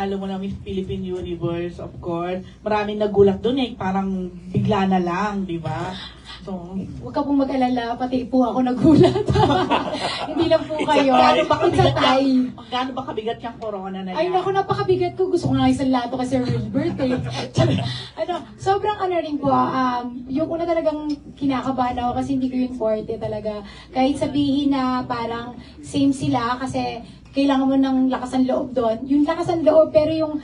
Alam mo na Miss Philippine Universe, of course. Maraming nagulat doon eh. Parang bigla na lang, di ba? So, Huwag ka pong mag-alala, pati po ako nagulat. Hindi lang po kayo. gaano ba kabigat It's a tie. gaano ba kabigat yung corona na yan? Ay naku, napakabigat ko. Gusto ko nga isang lato kay Sir Wilbert eh. Sobrang rin po, yung una talagang kinakabahan ako kasi hindi ko yung forte talaga. Kahit sabihin na parang same sila kasi kailangan mo ng lakas ng loob doon. Yung lakas ng loob pero yung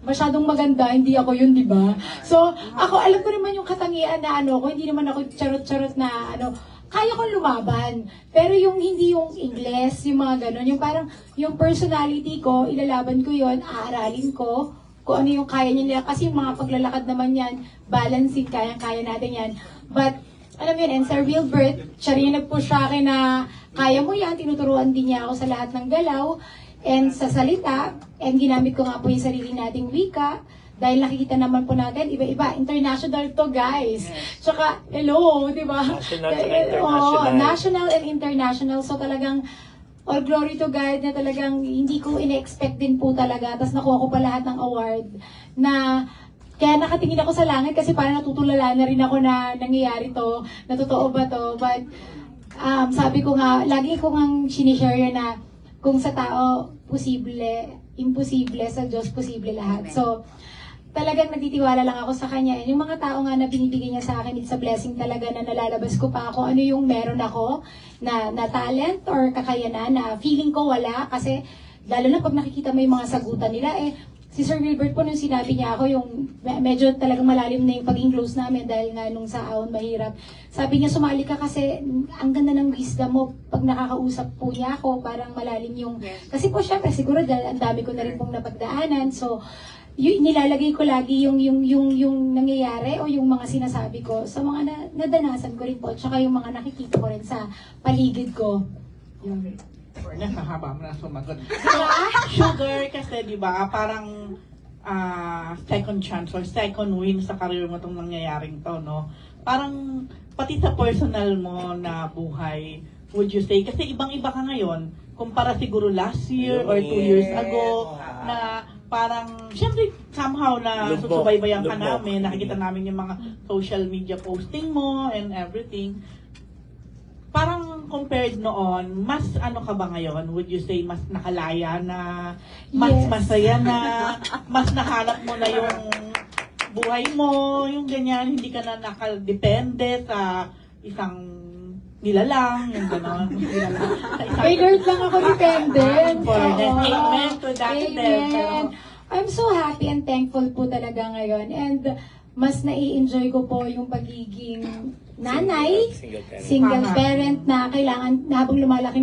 masyadong maganda, hindi ako yun, di ba? So, ako, alam ko naman yung katangian na ko, hindi naman ako charot-charot na kaya kong lumaban. Pero yung hindi yung Ingles, yung mga ganun, yung parang, yung personality ko, ilalaban ko yon, aaralin ko, kung ano yung kaya nila. Kasi yung mga paglalakad naman yan, balancing, kaya natin yan. But, alam yun, and Sir Wilbert, siya rin yung nag-push sa akin na kaya mo yan, tinuturuan din niya ako sa lahat ng galaw. And sa salita, and ginamit ko nga po yung sarili nating wika, dahil nakikita naman po natin, iba-iba, international to guys. Tsaka, hello, di ba? National and international. So talagang, all glory to God na talagang hindi ko ina-expect din po talaga. Tapos nakuha ko pa lahat ng award na kaya nakatingin ako sa langit kasi parang natutulala na rin ako na nangyayari to, na totoo ba to. But sabi ko nga, lagi ko nga sinishare na kung sa tao, posible, imposible, sa Diyos, posible lahat. So, talagang nagtitiwala lang ako sa Kanya. Yung mga tao nga na binibigay niya sa akin, it's a blessing talaga na nalalabas ko pa ako. Ano yung meron ako na talent or kakayanan na feeling ko wala. Kasi, lalo na pag nakikita mo yung mga sagutan nila, si Sir Wilbert po nung sinabi niya ako, yung medyo talagang malalim na yung paging close namin dahil nga nung sa Aon mahirap. Sabi niya, sumali ka kasi ang ganda ng wisdom mo. Pag nakakausap po niya ako, parang malalim yung... Kasi po syempre, siguro dahil ang dami ko na rin pong napagdaanan. So, nilalagay ko lagi yung nangyayari o yung mga sinasabi ko sa mga nadanasan ko rin po. Tsaka yung mga nakikita ko rin sa paligid ko. Yun. Nakahaba mo na sumagot. Sugar kasi, di ba, parang second chance or second win sa career mo itong nangyayaring to, no? Parang, pati sa personal mo na buhay, would you say, kasi ibang-iba ka ngayon, kumpara siguro last year or 2 years ago, na parang, syempre, somehow na susubaybayan ka namin, nakikita namin yung mga social media posting mo and everything. Parang compared noon, mas ano ka ba ngayon? Would you say mas nakalaya na, mas masaya na, mas nahanap mo na yung buhay mo, yung ganyan, hindi ka na nakadepende sa isang nilalang, yung gano'n. Kay Lord lang ako dependent. Amen to that. Amen. I'm so happy and thankful po talaga ngayon. And mas nai-enjoy ko po yung pagiging nanay, single parent na kailangan, na habang lumalaki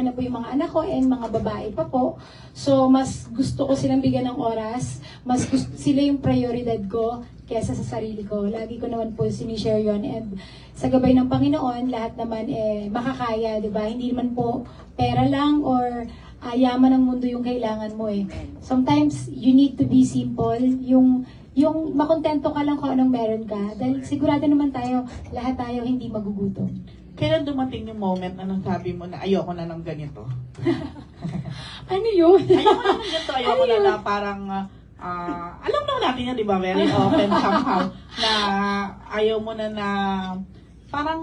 na po yung mga anak ko and mga babae pa po. So, mas gusto ko silang bigyan ng oras, mas gusto sila yung prioridad ko kesa sa sarili ko. Lagi ko naman po sinishare yun. And sa gabay ng Panginoon, lahat naman makakaya, di ba? Hindi naman po pera lang or yaman ng mundo yung kailangan mo Sometimes, you need to be simple. Yung makontento ka lang kung anong meron ka. Dahil sigurado naman tayo, lahat tayo hindi magugutom. Kailan dumating yung moment na nasabi mo na ayoko na ng ganito? Ano yun? Ayoko na ng ganito, ayoko na parang, alam naman natin yan, di ba? Very often somehow, na ayaw mo na parang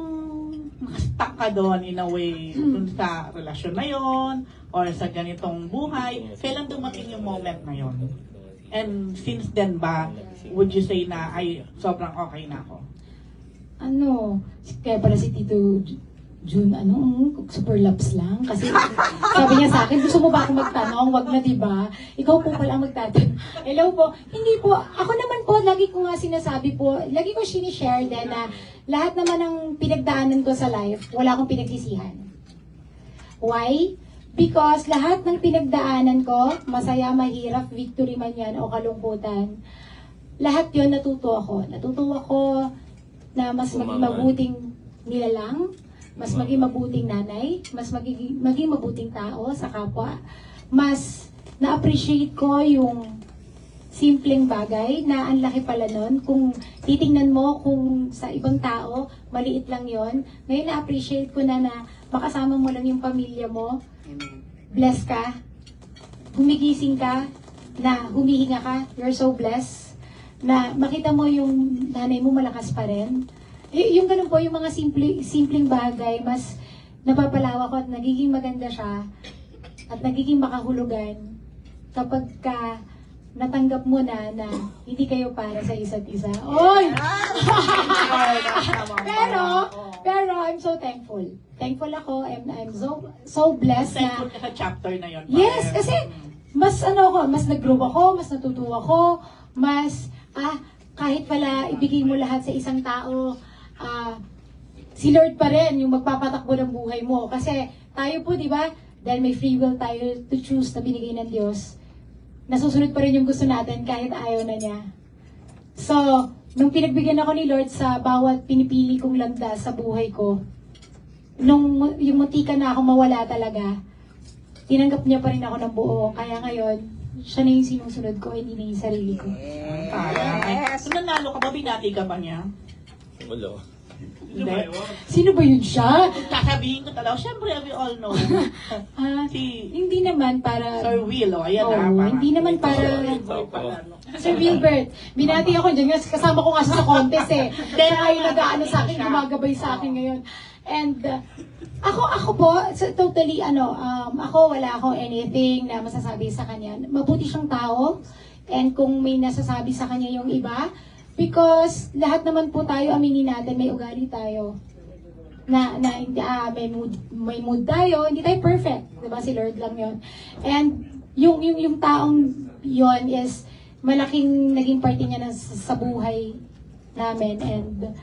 nakastuck ka doon in a way, dun sa relasyon na yon or sa ganitong buhay. Kailan dumating yung moment na yon? And since then ba, would you say na ay sobrang okay na ako? Kaya pala si Tito June, super laps lang. Kasi sabi niya sa akin, gusto mo ba akong magtanong? Wag na, diba? Ikaw po pala ang magtatanong. Hello po. Hindi po. Ako naman po, lagi ko nga sinasabi po, lagi ko sinishare din na lahat naman ng pinagdaanan ko sa life, wala akong pinagsisihan. Why? Because lahat ng pinagdaanan ko, masaya, mahirap, victory man yan o kalungkutan, lahat yon natuto ako. Natuto ako na mas maging mabuting nilalang, mas maging mabuting nanay, mas maging mabuting tao sa kapwa. Mas na-appreciate ko yung simpleng bagay na ang laki pala nun. Kung titingnan mo, kung sa ibang tao, maliit lang yon. Ngayon na-appreciate ko na makasama mo lang yung pamilya mo. Bless ka, gumigising ka, na humihinga ka, you're so blessed, na makita mo yung nanay mo malakas pa rin. Yung ganun po, yung mga simpleng bagay, mas napapalawa ko at nagiging maganda siya at nagiging makahulugan kapag ka natanggap mo na hindi kayo para sa isa't isa. Oy! pero I'm so thankful. Thankful ako, I'm so blessed na. Thankful ka sa chapter na yun. Yes, kasi mas nag-grow ako, mas natutuwa ako, mas kahit pala ibigay mo lahat sa isang tao, si Lord pa rin yung magpapatakbo ng buhay mo. Kasi tayo po, di ba, dahil may free will tayo to choose na binigay ng Diyos, nasusunod pa rin yung gusto natin kahit ayaw na niya. So, nung pinagbigyan ako ni Lord sa bawat pinipili kong landas sa buhay ko, nung yung muntika na ako mawala talaga, tinanggap niya pa rin ako ng buo. Kaya ngayon, siya na yung sinusunod ko, hindi na yung sarili ko. Yes. Kung nanalo ka ba, binati ka ba niya? Wala. Hindi. Sino ba yun siya? Sasabihin ko talaga, syempre, we all know. Hindi naman para... Sir Will, ayan hindi naman para... Sir Wilbert, binati ako dyan, kasama ko nga siya sa contest eh. Then ay nag-aano sa akin, gumagabay sa akin ngayon. And ako po, totally ako wala akong anything na masasabi sa kanya. Mabuti siyang tao, and kung may nasasabi sa kanya yung iba, because lahat naman po tayo, aminin natin, may ugali tayo. May mood tayo, hindi tayo perfect. Diba? Si Lord lang yon. And yung taong yon is malaking naging parte niya sa buhay namin. And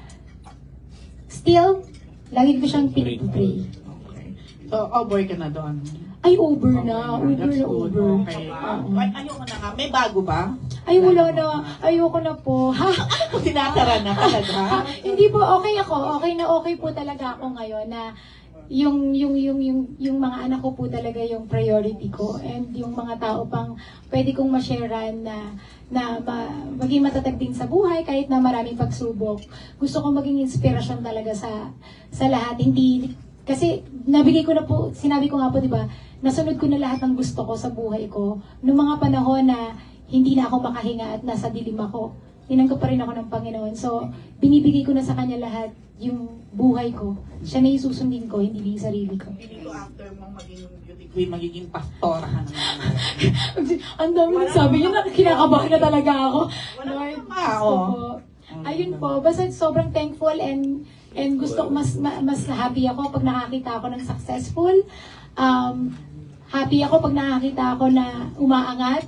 still, lagi ko siyang pinipray. Okay. So, over ka na doon. Ay, over na. That's Over good. na. Okay. Ayoko na nga. May bago ba? Ay, wala na. Ayoko na po. Ha? Tinatara na talaga. Hindi po, okay ako. Okay po talaga ako ngayon na yung mga anak ko po talaga yung priority ko, and yung mga tao pang pwede kong ma-sharean na maging matatag din sa buhay kahit na maraming pagsubok. Gusto kong maging inspirasyon talaga sa lahat. Hindi kasi nabigay ko na po, sinabi ko nga po, 'di ba? Nasunod ko na lahat ng gusto ko sa buhay ko. Noong mga panahon na hindi na ako makahinga at nasa dilim ako, tinanggap pa rin ako ng Panginoon. So, binibigay ko na sa Kanya lahat yung buhay ko. Siya na yung susundin ko, hindi yung sarili ko. Hindi ko after mong maging beauty queen, magiging pastora ka naman. Ang dami nagsabi niya na kinakabahan na talaga ako. Wala Lord, naman, gusto ko. Ayun po, basta sobrang thankful and gusto ko mas happy ako pag nakakita ako ng successful. Happy ako pag nakakita ako na umaangat.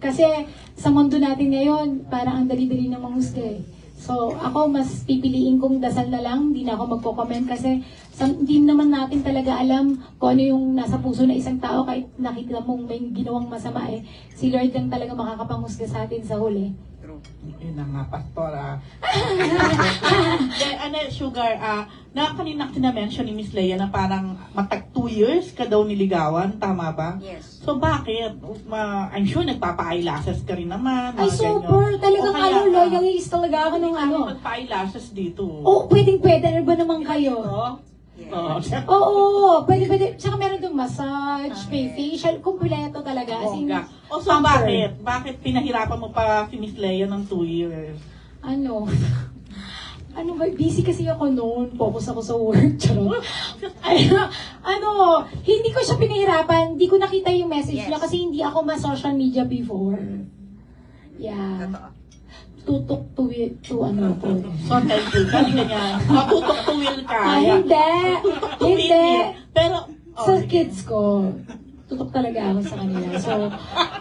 Kasi sa mundo natin ngayon, parang ang dali-dali na manghusga eh. So, ako mas pipiliin kong dasal na lang, hindi na ako magko-comment kasi hindi naman natin talaga alam kung ano yung nasa puso na isang tao kahit nakita mong may ginawang masama eh. Si Lord lang talaga makakapanghusga sa atin sa huli. Yun na nga, pastora. Sugar, kanina na-mention ni Miss Leia na parang matag 2 years ka daw niligawan, tama ba? Yes. So bakit? I'm sure nagpapa-eyelashes ka rin naman. Ay, super! Talagang loyalist talaga ako nung Magpa-eyelashes dito. Oo, pwede na ba naman kayo? Yes. Oo, pwede. Tsaka meron dong massage, may facial, kumpleto talaga. As in, So pamper. bakit pinahirapan mo pa si Miss Leia ng 2 years? Ano ba, busy kasi ako noon, focus ako sa work, charot. Hindi ko siya pinahirapan, hindi ko nakita yung message niya kasi hindi ako ma-social media before. Yeah. Tutok to ano po. So, thankful ka, hindi ganyan. Matutok to will ka. Hindi. Tutok to Hindi. will. Pero, Sa kids ko, tutok talaga ako sa kanila. So,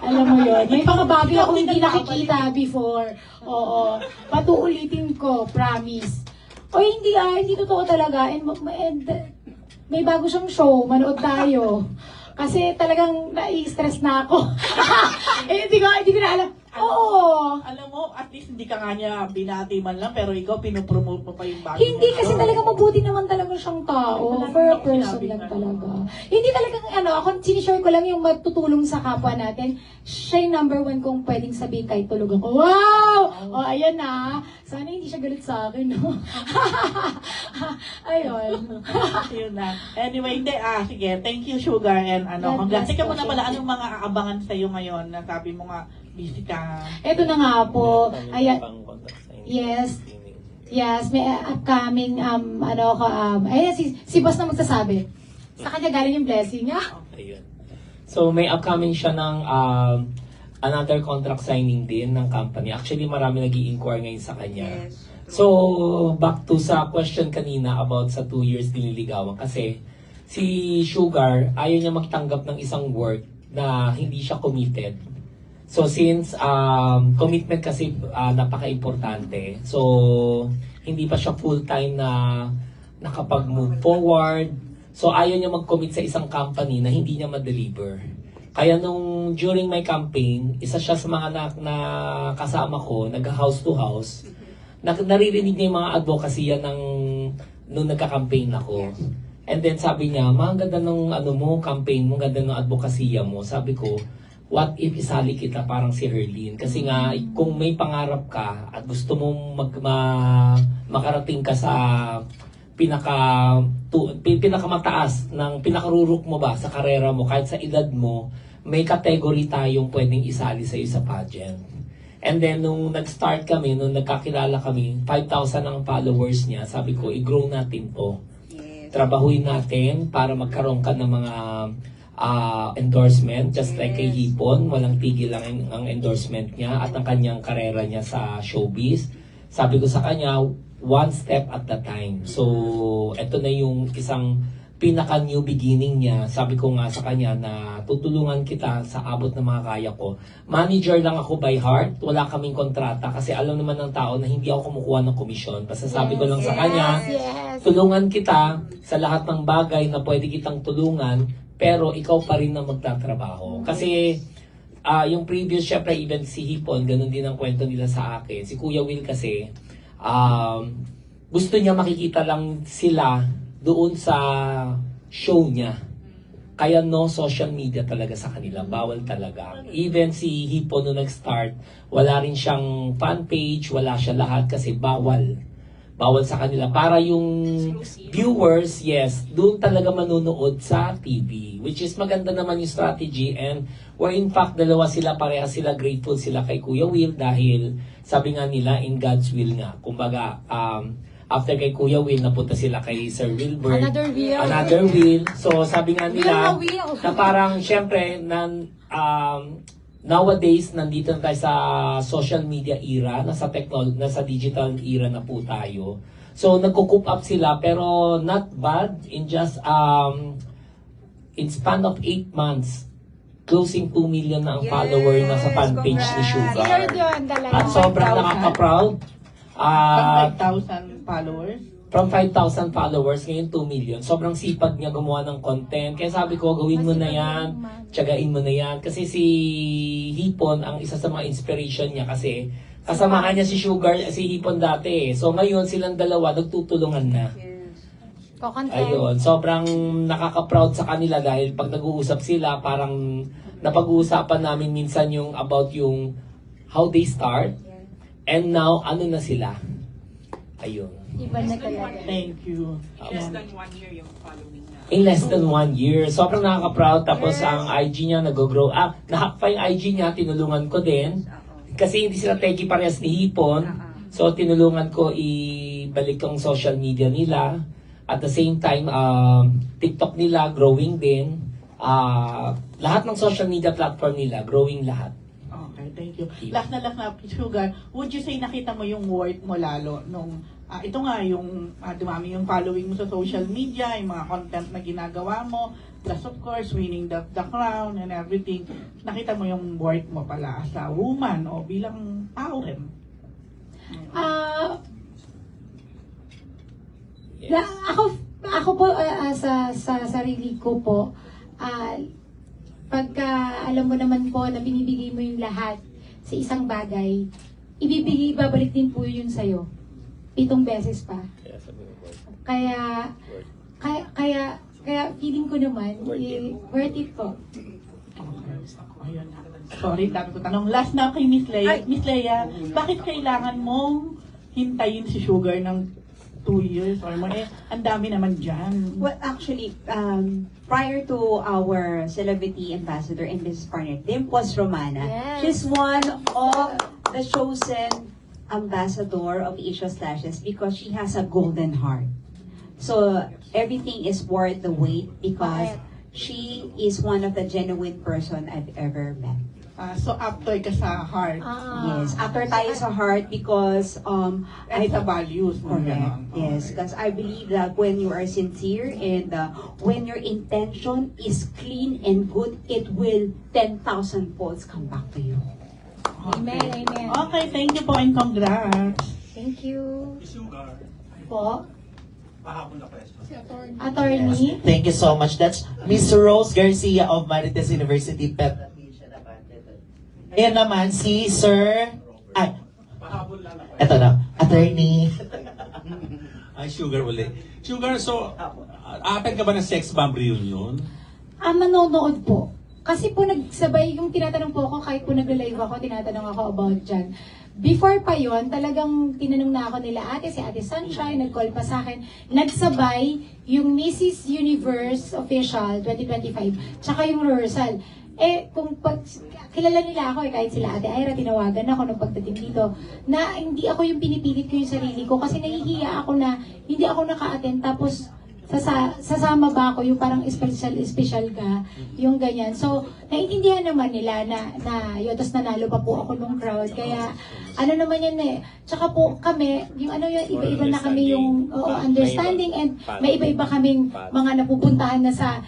alam mo yun, may mga bagay ako hindi nakikita before. Oo. Patuulitin ko, promise. O hindi totoo talaga. And may bago siyang show, manood tayo. Kasi talagang nai-stress na ako. Hindi ko na alam. Oo. alam mo, at least least hindi ka nga niya binati man lang, pero ikaw pinopromote mo pa yung bago Hindi niya. kasi talaga mabuti naman talaga siyang tao. Wala For a namang person sinabing lang ano. talaga. Hindi talagang ako sinishare ko lang yung matutulong sa kapwa natin. Siya yung number one kung pwedeng sabihin kahit tulog ako. Wow! O, ayan na. Sana hindi siya galit sa akin, no? Ayun. Yun na. Anyway, hindi. Sige. Thank you, Sugar. And God congrats. bless Teka po, muna pala, thank you. anong mga aabangan sa'yo ngayon na sabi mo nga, busy ka. Ito na nga po. Ayan. Pang contact signing. Yes. Yes, may upcoming, ayan, si boss na magsasabi. Sa kanya galing yung blessing niya. Ayun. So may upcoming siya ng another contract signing din ng company. Actually marami nag-i-inquire ngayon sa kanya. Yes. So back to sa question kanina about sa 2 years nililigawan. Kasi si Sugar ayaw niya magtanggap ng isang work na hindi siya committed. So since commitment kasi napaka-importante. So hindi pa siya full-time na nakapag-move forward. So ayaw niya mag-commit sa isang company na hindi niya ma-deliver. Kaya nung during my campaign, isa siya sa mga na kasama ko, nag-house to house. Naririnig niya yung mga advocacy nung nagka-campaign ako. And then sabi niya, ang ganda ng campaign mo, ganda ng advokasya mo. Sabi ko, what if isali kita parang si Herlene? Kasi nga, kung may pangarap ka at gusto mong makarating ka sa pinakamataas ng pinakarurok mo ba sa karera mo, kahit sa edad mo, may category tayong pwedeng isali sa'yo sa pageant. And then, nung nag-start kami, nung nagkakilala kami, 5,000 ang followers niya, sabi ko, i-grow natin to. Yes. Trabahuin natin para magkaroon ka ng mga endorsement, just like kay Hipon, walang tigil lang ang endorsement niya at ang kanyang karera niya sa showbiz. Sabi ko sa kanya, one step at a time. So, eto na yung isang pinaka-new beginning niya. Sabi ko nga sa kanya na tutulungan kita sa abot ng mga kaya ko. Manager lang ako by heart, wala kaming kontrata kasi alam naman ng tao na hindi ako kumukuha ng komisyon. Basta sabi ko lang sa kanya, Yes. tulungan kita sa lahat ng bagay na pwede kitang tulungan, pero ikaw pa rin na magtatrabaho. Kasi yung previous, syempre, even si Hipon, ganun din ang kwento nila sa akin. Si Kuya Will kasi, gusto niya makikita lang sila doon sa show niya. Kaya no social media talaga sa kanila. Bawal talaga. Even si Hipon nung nag-start, wala rin siyang fan page, wala siya lahat kasi bawal. Bawal sa kanila. Para yung viewers, yes, doon talaga manunood sa TV. Which is maganda naman yung strategy and where in fact dalawa sila, pareha sila, grateful sila kay Kuya Will dahil sabi nga nila in God's will nga. Kumbaga, after kay Kuya Will, napunta sila kay Sir Wilbert. Another will. So sabi nga nila na parang syempre nowadays, nandito na tayo sa social media era, nasa digital era na po tayo. So, nagko-coop up sila, pero not bad. In just, in span of 8 months, closing 2 million na ang follower na sa fan page ni Sugar. Sure yun, talaga. At sobrang nakaka-proud. From 5,000 followers. From 5,000 followers, ngayon 2 million. Sobrang sipag niya gumawa ng content. Kaya sabi ko, gawin mo na yan. Tiyagain mo na yan. Kasi si Hipon, ang isa sa mga inspiration niya kasi kasamahan niya si Sugar, si Hipon dati. So ngayon, silang dalawa, nagtutulungan na. Ayun, sobrang nakaka-proud sa kanila dahil pag nag-uusap sila, parang napag-uusapan namin minsan yung about yung how they start. And now, ano na sila? Ayun. Iba na talaga. Thank you. Less than 1 year yung following na. In less than 1 year. Sobrang nakaka-proud. Tapos ang IG niya nag-grow. Nahack pa yung IG niya, tinulungan ko din. Kasi hindi sila techie parehas ni Hipon. So tinulungan ko ibalik ang social media nila. At the same time, TikTok nila, growing din. Lahat ng social media platform nila, growing lahat. Okay, thank you. Last na Sugar, would you say nakita mo yung worth mo lalo nung ito nga yung dumami yung following mo sa social media, yung mga content na ginagawa mo, plus of course winning the crown and everything. Nakita mo yung worth mo pala as a woman o bilang tao rin. Yes. Ako po, sa sarili ko po, pagka alam mo naman po na binibigay mo yung lahat sa isang bagay, ibabalik din po yun sa'yo. 7 beses pa. Kaya feeling ko naman, worth it po. Ayun na. Sorry, dami ko tanong. Last na kay Miss Leia. Miss Leia, bakit kailangan mong hintayin si Sugar ng 2 years or more? Ang dami naman dyan. Well, actually, prior to our celebrity ambassador and business partner, Dimples Romana, Yes. she's one of the chosen ambassador of Asia Slashes because she has a golden heart. So, everything is worth the wait because she is one of the genuine person I've ever met. So, after ka sa heart. Yes, after tayo sa heart because And sa values. Mga correct. ganon. Yes, because I believe that when you are sincere and when your intention is clean and good, it will 10,000 folds come back to you. Amen, amen. Okay, thank you po and congrats. Thank you. Sugar. Po, Pahapon na question. attorney. Thank you so much. That's Miss Rose Garcia of Marites University, PEP. Ayan naman si Sir... Ay, Pahapon lang na question. eto na. Attorney. Ay, Sugar ulit. Sugar, so, attend ka ba ng sex bomb reunion? Manonood po. Kasi po nagsabay, yung tinatanong po ako, kahit po nag-live ako, tinatanong ako about dyan. Before pa yon, talagang tinanong na ako nila ate, si Ate Sunshine, nag-call pa sa akin. Nagsabay yung Mrs. Universe Official 2025, tsaka yung rehearsal. Kung kilala nila ako kahit sila Ate Ira, tinawagan ako nung pagdating dito, na hindi ako yung pinipilit ko yung sarili ko kasi nahihiya ako na hindi ako naka-attend tapos sasama ba ako yung parang special ka, yung ganyan. So, naiintindihan naman nila na yun, tapos nanalo pa po ako nung crowd. Kaya, ano naman yan tsaka po kami, yung iba-iba na kami yung understanding and may iba-iba kaming mga napupuntahan na sa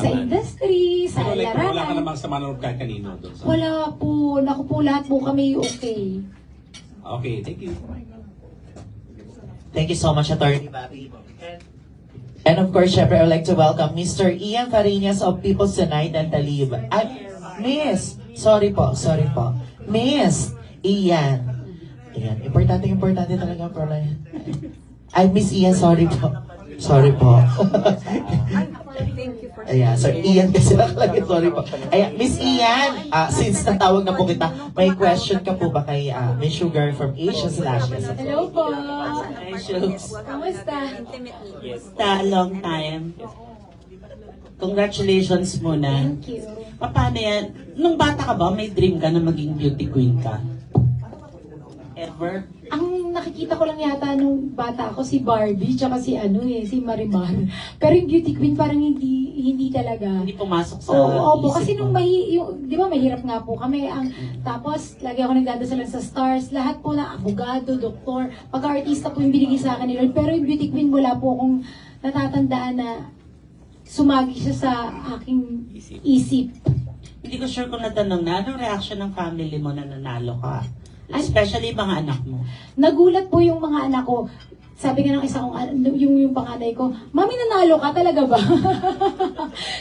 industry, sa Pero like, wala ka larangan. namang sa manonood kahit kanino doon. Wala po, naku po, lahat po kami okay. Okay, thank you. Thank you so much, Attorney Bobby. And of course, syempre, I would like to welcome Mr. Ian Farinas of People's Tonight and Talib. Miss! Sorry po. Miss Ian. Ayan, importante talaga po na yan. Ay, Miss Ian, sorry po. Thank you for Ayan, Sir Ian kasi nakalagay, sorry po. Ayan, Miss Ian, since natawag na po kita, may question ka po ba kay Miss Sugar from Asia Slashes? Hello po! Hi, Shugs. Kamusta? Long time. Congratulations muna. Thank you. Paano yan? Nung bata ka ba, may dream ka na maging beauty queen ka? Ever? Ang nakikita ko lang yata nung bata ako si Barbie tsaka si si Marimar. Pero yung beauty queen parang hindi talaga. Hindi pumasok sa Opo, isip kasi mo? nung di ba mahirap nga po kami. Tapos lagi ako nagdadasal sa stars. Lahat po na abogado, doktor, pag-artista po yung binigay sa akin nila. Pero yung beauty queen wala po akong natatandaan na sumagi siya sa aking isip. Hindi ko sure kung natanong na, anong reaction ng family mo na nanalo ka? Especially mga anak mo. Nagulat po yung mga anak ko. Sabi nga ng isa kong, yung panganay ko, Mami, nanalo ka talaga ba?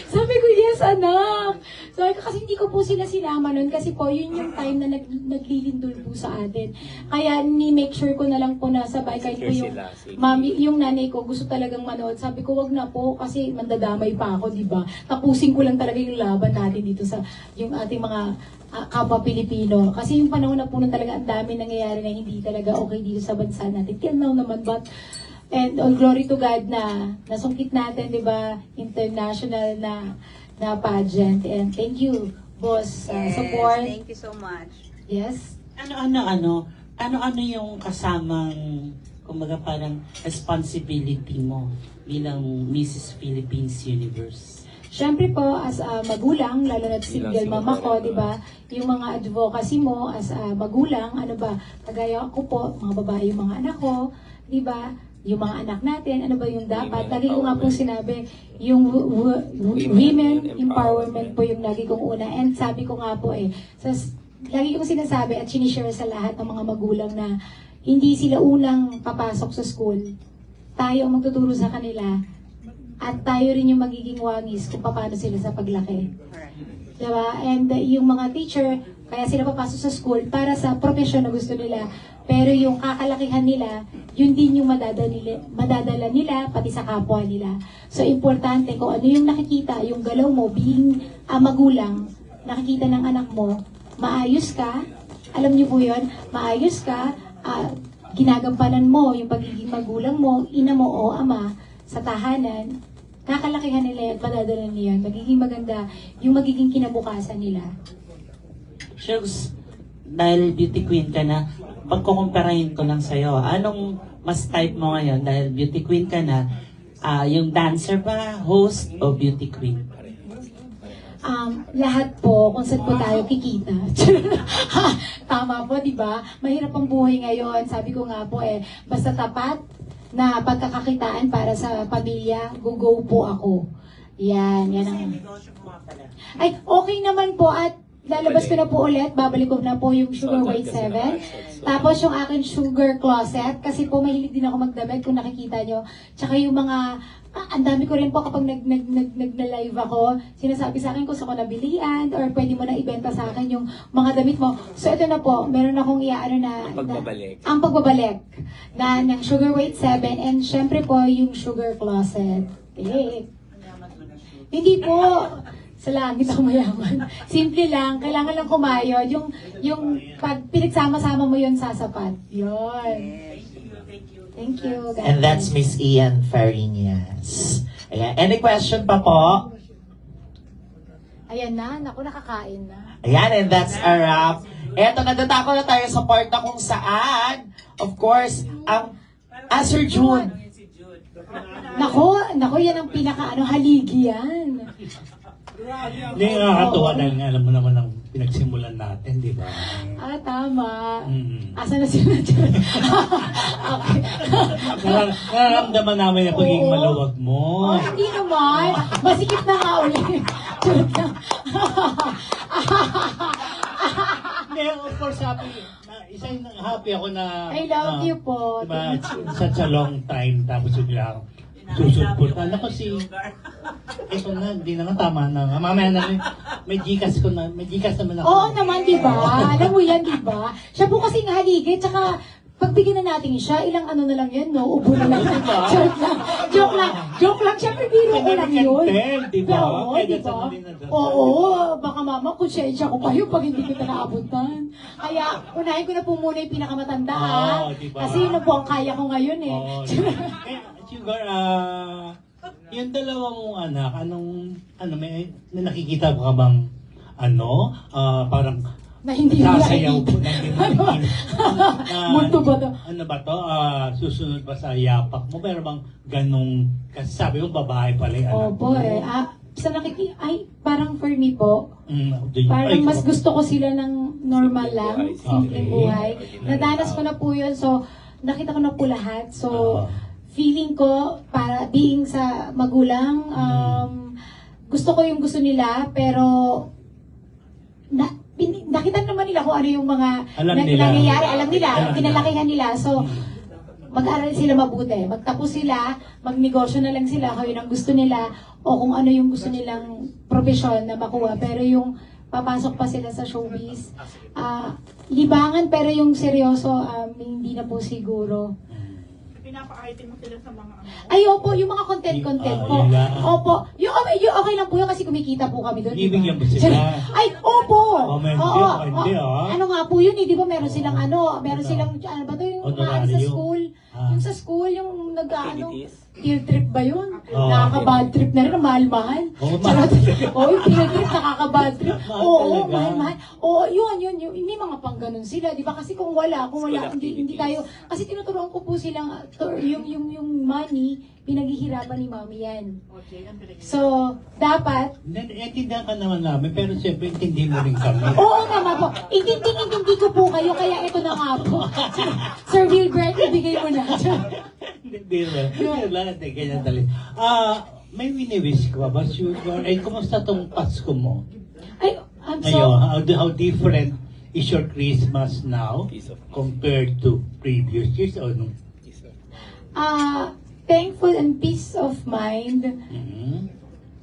Sabi ko, yes, anak. Sabi ko, kasi hindi ko po sila sinama nun kasi po, yun yung time na naglilindol po sa atin. Kaya ni-make sure ko na lang po na sabay kahit po yung mami, yung nanay ko gusto talagang manood. Sabi ko, wag na po kasi mandadamay pa ako, di ba? Tapusin ko lang talaga yung laban natin dito sa yung ating mga kapwa Pilipino. Kasi yung panahon na po nun talaga ang dami nangyayari na hindi talaga okay dito sa bansa natin. Till now naman, but and all glory to God na nasungkit natin, di ba, international na pageant. And thank you, boss, support. Thank you so much. Yes. Ano yung kasamang, kumbaga parang responsibility mo bilang Mrs. Philippines Universe? Siyempre po, as magulang, lalo na single mama ko, di ba? Yung mga advocacy mo as magulang, ano ba, kagaya ko po, mga babae yung mga anak ko, di ba? Yung mga anak natin, ano ba yung dapat? Lagi ko nga pong sinabi, yung women empowerment po yung lagi kong una. And sabi ko nga po lagi kong sinasabi at sinishare sa lahat ng mga magulang na hindi sila unang papasok sa school. Tayo ang magtuturo sa kanila. At tayo rin yung magiging wangis kung paano sila sa paglaki. Diba? And yung mga teacher, Kaya sila papasok sa school para sa profesyon na gusto nila. Pero yung kakalakihan nila, yun din yung madadala nila pati sa kapwa nila. So, importante kung ano yung nakikita, yung galaw mo, being magulang, nakikita ng anak mo, maayos ka, alam niyo po yun, maayos ka, ginagampanan mo yung pagiging magulang mo, ina mo o ama sa tahanan, kakalakihan nila yan, madadala nila yan, magiging maganda yung magiging kinabukasan nila. Shugs, dahil beauty queen ka na, pagkukumparahin ko lang sa'yo, anong mas type mo ngayon? Dahil beauty queen ka na, yung dancer ba, host o beauty queen? Lahat po, kung saan po tayo kikita. Tama po, di ba? Mahirap ang buhay ngayon. Sabi ko nga po basta tapat na pagkakakitaan para sa pamilya, go po ako. Yan ang... Ay, okay naman po at lalabas ko na po ulit, babalik ko na po yung Sugar White 7. Tapos yung akin Sugar Closet, kasi po mahilig din ako magdamit kung nakikita nyo. Tsaka yung mga, ang dami ko rin po kapag nag-live ako, sinasabi sa akin kung saan ko nabilihan, or pwede mo na ibenta sa akin yung mga damit mo. So ito na po, meron akong ang pagbabalik ng Sugar White 7, and syempre po yung Sugar Closet. Hindi po, sa langit ako mayaman. Simple lang, kailangan lang kumayod. Yung pag pinagsama-sama mo yun, sasapat. Yun. Thank you, guys. And that's Miss Ian Farinas. Ayan. Any question pa po? Ayan na, naku, nakakain na. Ayan, and that's a wrap. Eto, nagtatako na tayo sa part na kung saan, of course, ang Sir June. Naku, yan ang haligi yan. Hindi, nakakatuwa dahil nga alam mo naman ang pinagsimulan natin, di ba? Tama. Mm. Asa na sila dyan? Okay. Nararamdaman namin ang pagiging Oo. maluwag mo. Hindi naman. Masikip na nga ulit. Charot lang. Hindi, of course, happy ako na... I love you po. Diba, such a long time, tapos biglang susunod. Alam ko ito na, hindi na nga tama na. Mamaya na may Gcash naman ako. Oo naman, di ba? Alam mo yan, di ba? Siya po kasi nga haligi, tsaka pagbigyan na natin siya, ilang ano na lang yan, no? Ubo na lang. Joke lang. Siyempre, biro ko lang yun. Di ba? Oo, di ba? Oo, baka mama, konsensya ko pa yun pag hindi kita naabutan. Kaya, unahin ko na po muna yung pinakamatanda, ha? Diba? Kasi yun na po ang kaya ko ngayon, eh. Sugar, yung dalawa mong anak, may nakikita mo ka bang, parang Na hindi sasayaw nila po na hindi mo Multo ba to? Ano ba to? Susunod ba sa yapak mo? Pero bang ganong, kasi sabi mo babae pala yung anak Opo, parang for me po, parang mas gusto ko sila ng normal lang, simpleng buhay. Nadanas ko na po yun, so nakita ko na po lahat. So, feeling ko, para being sa magulang, gusto ko yung gusto nila, pero nakita naman nila kung ano yung mga nangyayari. Alam nila, kinalakihan nila. So, mag-aral sila mabuti. Magtapos sila, magnegosyo na lang sila kung yun ang gusto nila o kung ano yung gusto nilang profesyon na makuha. Pero yung papasok pa sila sa showbiz, libangan pero yung seryoso, hindi na po siguro. Pinapa-item mo sila sa mga Ay, opo, yung mga content po. Opo, yung okay lang po yun kasi kumikita po kami doon. Ibigyan mo sila. Ay, opo! Hindi. Ano nga po yun, di ba meron silang meron silang, ano ba to yung sa school? Yung sa school, yung field trip ba yun? Nakaka-bad trip na rin, ang mahal-mahal. Yung field trip, nakaka-bad trip. Oo, mahal-mahal. Oo, yun. May mga pang ganun sila, di ba? Kasi kung wala, hindi tayo, kasi tinuturuan ko po silang, yung money, pinaghihirapan ni mami yan. So, dapat, Intindihan ka naman namin, pero siyempre intindi mo rin kami. oo naman po. Intindi ko po kayo, kaya ito na nga po. Sir Wilbert, ibigay mo na. Hindi lang, ganyan dali. May wini-wish ka ba, Sugar? Ay, kumusta tong Pasko mo? Ay, I'm Ngayon, how different is your Christmas now compared to previous years? Or no? thankful and peace of mind.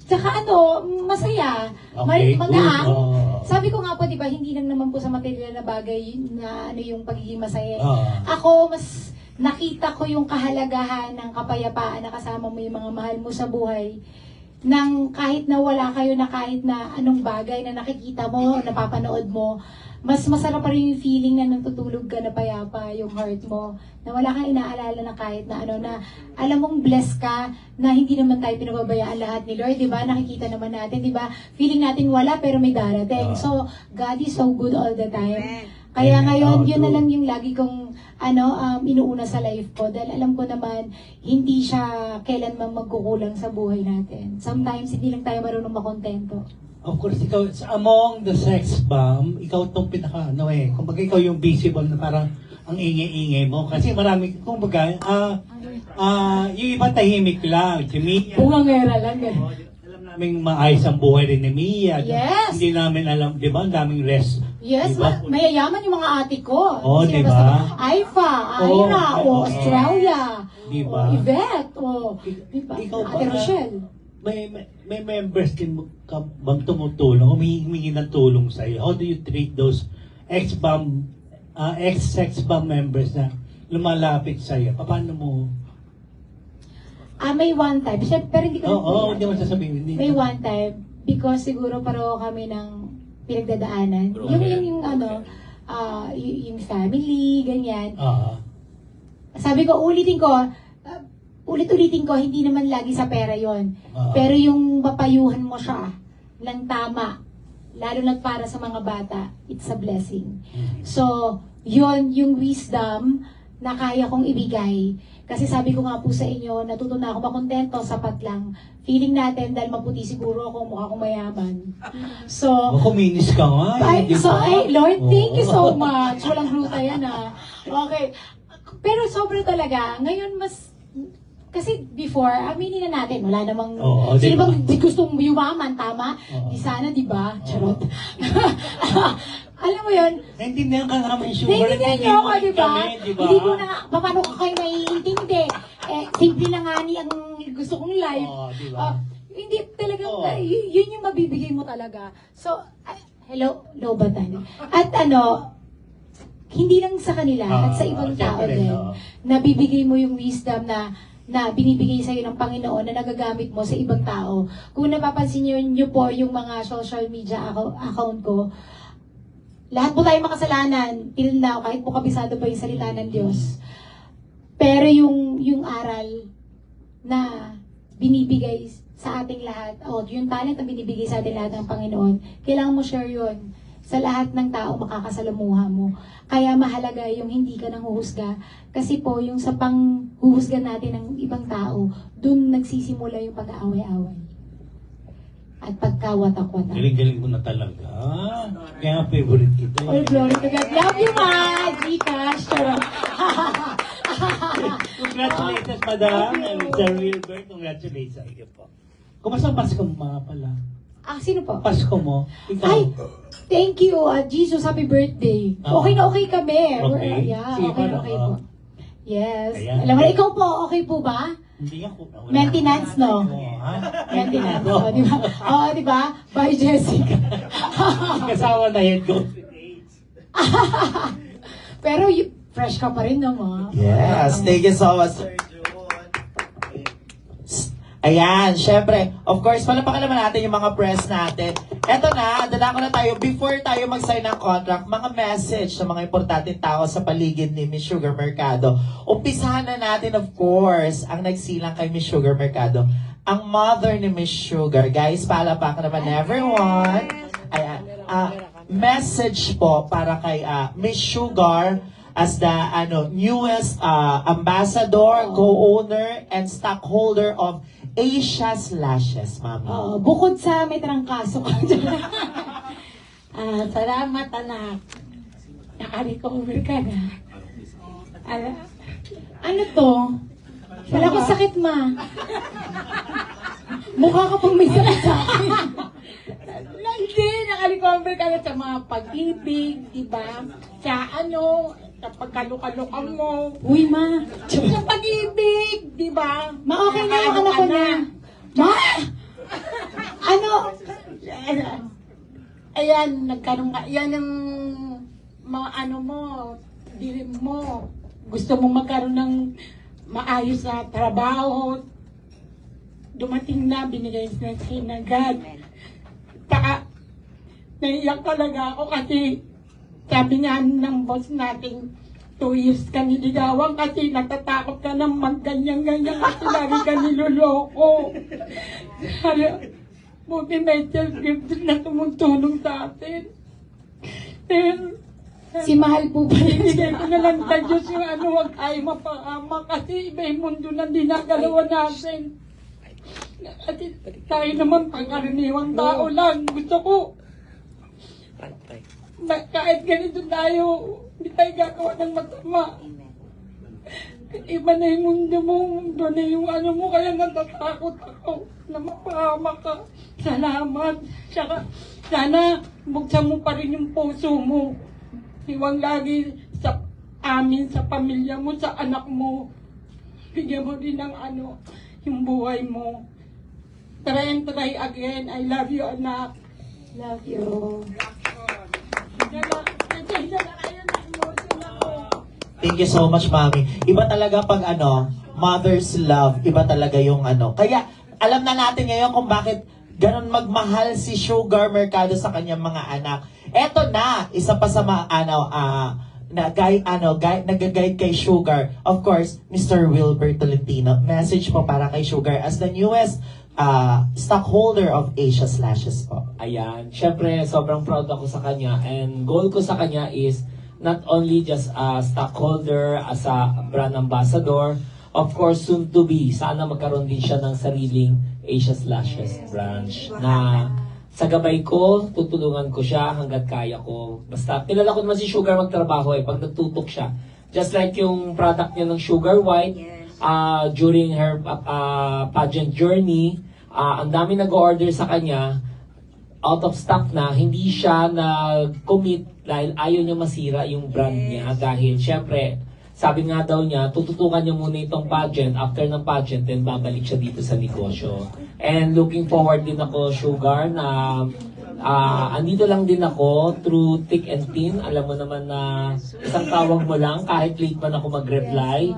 Tsaka ano, masaya. Okay, Magaang. good. Oh. Sabi ko nga po, di ba, hindi lang naman po sa material na bagay na ano yung pagiging masaya. Oo. Ako, mas nakita ko yung kahalagahan ng kapayapaan na kasama mo yung mga mahal mo sa buhay. Nang kahit na wala kayo na kahit na anong bagay na nakikita mo, napapanood mo, mas masarap pa rin yung feeling na natutulog ka na payapa yung heart mo. Na wala kang inaalala na kahit na ano na alam mong blessed ka na hindi naman tayo pinababayaan lahat ni Lord, di ba? Nakikita naman natin, di ba? Feeling natin wala pero may darating. So, God is so good all the time. Kaya ngayon, yun na lang yung lagi kong inuuna sa life ko. Dahil alam ko naman, hindi siya kailanman magkukulang sa buhay natin. Sometimes, hindi lang tayo marunong makontento. Of course, ikaw, among the sex bomb, ikaw itong pinaka, kumbaga ikaw yung visible na parang ang ingay-ingay mo. Kasi marami, kumbaga, yung iba tahimik lang. Si Mia, Bungangera lang, gano'n. alam namin maayos ang buhay rin ni Mia. Yes. Hindi namin alam, di ba, ang daming rest. Yes, Diba? mayayaman yung mga ate ko. Oo, Sino diba? basta- Aifa, Ira, Oo. Australia, Diba? Yvette, diba? Ikaw ba? Ate Rochelle. May members din mo ka bang tumutulong, humihingi ng tulong sa iyo? How do you treat those ex-bomb, ex-sex bomb members na lumalapit sa iyo? Paano mo? May one time. Pero hindi ko Oo, na hindi mo sasabihin. Hindi. May one time. Because siguro pareho kami ng pinagdadaanan. Yung yung family, ganyan. Sabi ko, ulit-ulitin ko, hindi naman lagi sa pera yon. Pero yung mapayuhan mo siya ng tama, lalo na para sa mga bata, it's a blessing. So, yon yung wisdom na kaya kong ibigay. Kasi sabi ko nga po sa inyo, natuto na ako makontento, sapat lang. Feeling natin, dahil maputi siguro ako, mukha akong mayaman. So, Kuminis ka nga. ay, di so, ba? Lord, thank you so much. Walang gluta yan, Okay. Pero sobra talaga. Ngayon, kasi before, aminin na natin, wala namang, Oo, sino diba? bang di gustong yumaman, tama? Oo. Di sana, di ba? Charot. Alam mo yun, Naintindihan ka naman yung sugar. naiintindihan niyo ako, di ba? Di ba? Hindi ko na, paano ko kayo maiintindi? Simple na nga ni ang gusto kong life. Oo, di ba? Hindi talagang, Oo. yun yung mabibigay mo talaga. So, hello, lobatan. At hindi lang sa kanila, at sa ibang tao syempre, din, oo. nabibigay mo yung wisdom na binibigay sa'yo ng Panginoon na nagagamit mo sa ibang tao. Kung napapansin niyo po yung mga social media account ko, lahat po tayo makasalanan, till now, kahit po kabisado pa yung salita ng Diyos. Pero yung aral na binibigay sa ating lahat, yung talent na binibigay sa ating lahat ng Panginoon, kailangan mo share yun sa lahat ng tao makakasalamuha mo. Kaya mahalaga yung hindi ka nang huhusga. Kasi po, yung sa panghuhusga natin ng ibang tao, dun nagsisimula yung pag-aaway-aaway. At pagkawatak-watak. Galing-galing mo na talaga. Kaya favorite kita. Oh, glory to God. Love you, ma! Gcash. Charot. Congratulations, madam. And Sir Wilbert, congratulations sa iyo po. Kumusta ang Pasko mo mga pala? Sino po? Pasko mo? Ikaw? Ay, thank you, Jesus. Happy birthday. Okay na okay kami. Okay. Yeah, Sige, okay na paano? okay po. Yes. Ayan. Alam mo, ikaw po, okay po ba? Hindi ako. Maintenance, no? Ha? Maintenance. Di ba? Oo, di ba? Bye, Jessica. Kasawa na yan. Go. Pero fresh ka pa rin naman. Yes, thank you so much, Sir Jun. Ayan, syempre, of course, palapakan naman natin yung mga press natin. Eto na, dadako na tayo. Before tayo mag-sign ng contract, mga message sa mga importanteng tao sa paligid ni Miss Sugar Mercado. Umpisahan na natin, of course, ang nagsilang kay Miss Sugar Mercado. Ang mother ni Miss Sugar. Guys, palapakan naman everyone. Ayan, message po para kay Miss Sugar as the newest ambassador, co-owner, and stockholder of Asia's Lashes, Mami. Bukod sa may trangkaso ka dyan. Salamat, anak. Naka-recover ka na. Ano to? Wala ko sakit, ma. Mukha ka pang may sakit sa akin. Hindi, naka-recover ka na sa mga pag-ibig, diba? Sa sa pagkalukalukan mo. Uy, ma. Sa pag-ibig, diba? Ma, okay na yung anak ko na. Ma! Ano? Ayan, nagkaroon ka. Yan ang mga ano mo, dilim mo. Gusto mong magkaroon ng maayos na trabaho. Dumating na, binigay sa akin ng God. Taka, naiyak talaga ako kasi sabi nga ng boss natin, 2 years ka niligawan kasi natatakot ka na magganyan-ganyan kasi lagi ka niloloko. Kaya, buti may self-gift na tumutulong sa atin. Then, Si Mahal po ba? ibigay ko na lang sa Diyos yung ano, huwag tayo mapahama kasi iba yung mundo na dinagalawa natin. At tayo naman pangkaraniwang tao lang. Gusto ko, kahit ganito tayo, hindi tayo gagawa ng masama. Iba na yung mundo na yung ano mo, kaya natatakot ako na mapahama ka. Salamat. Tsaka, sana buksan mo pa rin yung puso mo. Iwang lagi sa amin, sa pamilya mo, sa anak mo. Bigyan mo din ng ano, yung buhay mo. Try and try again. I love you, anak. Love you. Thank you so much, Mami. Iba talaga pag ano, mother's love, iba talaga yung ano. Kaya, alam na natin ngayon kung bakit ganun magmahal si Sugar Mercado sa kanyang mga anak. Eto na, isa pa sa mga nag-guide kay Sugar. Of course, Mr. Wilbert Tolentino. Message po para kay Sugar as the newest stockholder of Asia Slashes po. Ayan. Syempre, sobrang proud ako sa kanya. And goal ko sa kanya is not only just a stockholder, as a brand ambassador, of course, soon to be, sana magkaroon din siya ng sariling Asia Slashes branch na sa gabay ko, tutulungan ko siya hanggat kaya ko. Basta, kilala ko naman si Sugar magtrabaho pag nagtutok siya. Just like yung product niya ng Sugar White, during her pageant journey, ang dami nag-order sa kanya, out of stock na, hindi siya nag-commit dahil ayaw niya masira yung brand niya. Dahil, syempre, sabi nga daw niya, tututukan niya muna itong pageant, after ng pageant, then babalik siya dito sa negosyo. And looking forward din ako, Sugar, na andito lang din ako through thick and thin. Alam mo naman na isang tawag mo lang, kahit late man ako mag-reply.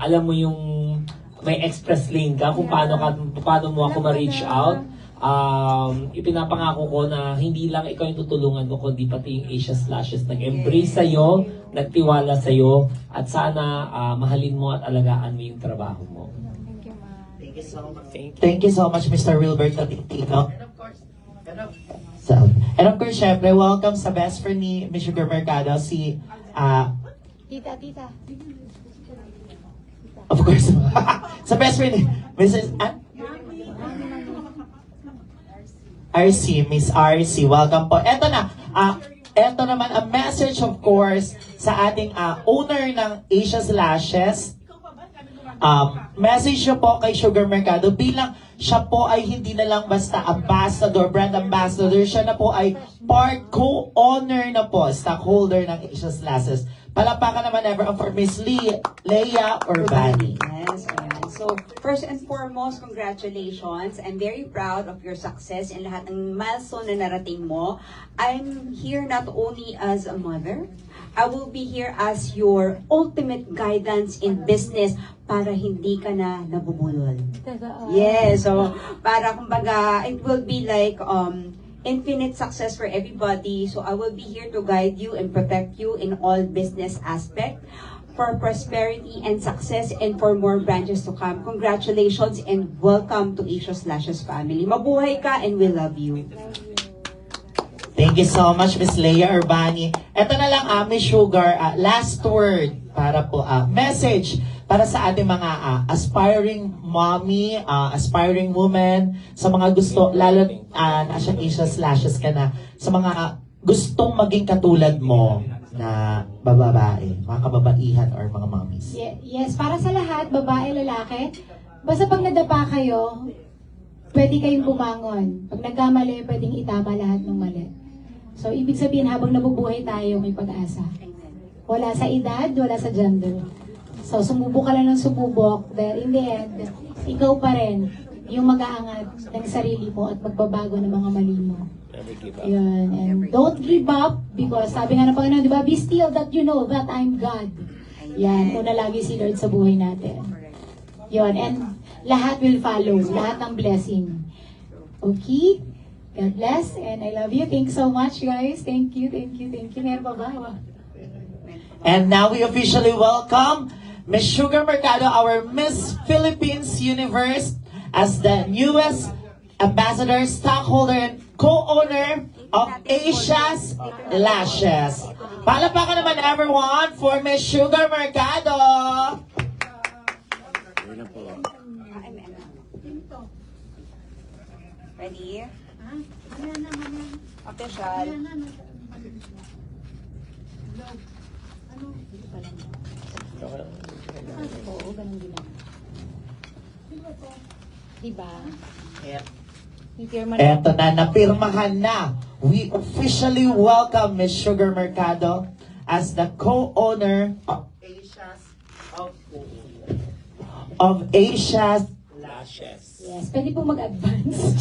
Alam mo yung may express lane ka kung paano mo ako ma-reach out. Ipinapangako ko na hindi lang ikaw yung tutulungan ko, kundi pati yung Asia Slashes nag-embrace sa'yo, nagtiwala sa'yo, at sana mahalin mo at alagaan mo yung trabaho mo. Thank you so much, Mr. Wilbert Tolentino. And of course, syempre, welcome sa best friend ni Miss Sugar Mercado, si Tita. of course, sa best friend ni Mrs. RC, Miss RC, welcome po. Eto na, eto naman a message of course sa ating owner ng Asia Slashes. Message nyo po kay Sugar Mercado bilang siya po ay hindi na lang basta ambassador, brand ambassador, siya na po ay part co-owner na po, stockholder ng Asia Slashes. Palapakan naman ever for Miss Leia Urbani. Yes, ayan. So, first and foremost, congratulations. I'm very proud of your success in lahat ng milestone na narating mo. I'm here not only as a mother, I will be here as your ultimate guidance in business para hindi ka na nabubulol. Yes, so para kumbaga, it will be like infinite success for everybody. So I will be here to guide you and protect you in all business aspect for prosperity and success and for more branches to come. Congratulations and welcome to Asia Slashes family. Mabuhay ka and we love you. Thank you so much, Miss Leia Urbani. Ito na lang, Miss Sugar, last word para po, message para sa ating mga aspiring mommy, aspiring woman, sa mga gusto, lalo nasa Asia Slashes ka na, sa mga gustong maging katulad mo na babae, mga kababaihan or mga mommies. Yes, para sa lahat, babae, lalaki, basta pag nadapa kayo, pwede kayong bumangon. Pag nagkamali, pwedeng itama lahat ng mali. So, ibig sabihin, habang nabubuhay tayo, may pag-asa. Wala sa edad, wala sa gender. So, sumubok ka lang ng sumubok, dahil in the end, ikaw pa rin yung mag-aangat ng sarili mo at magbabago ng mga mali mo. Never give up. Yun. And don't give up because sabi nga ng Panginoon, di ba, be still that you know that I'm God. Yan, una lagi si Lord sa buhay natin. Yun, and lahat will follow, lahat ng blessing. Okay? God bless, and I love you. Thanks so much, guys. Thank you, thank you, thank you. Meron pa ba? And now we officially welcome Miss Sugar Mercado, our Miss Philippines Universe, as the newest ambassador, stockholder, and co-owner of Asia's Lashes. Palapakan naman everyone for Miss Sugar Mercado. Ready? Official. Oo, ganun din lang. Diba? Eto na, napirmahan na. We officially welcome Miss Sugar Mercado as the co-owner of Asia's Lashes. Yes, pwede po mag-advance.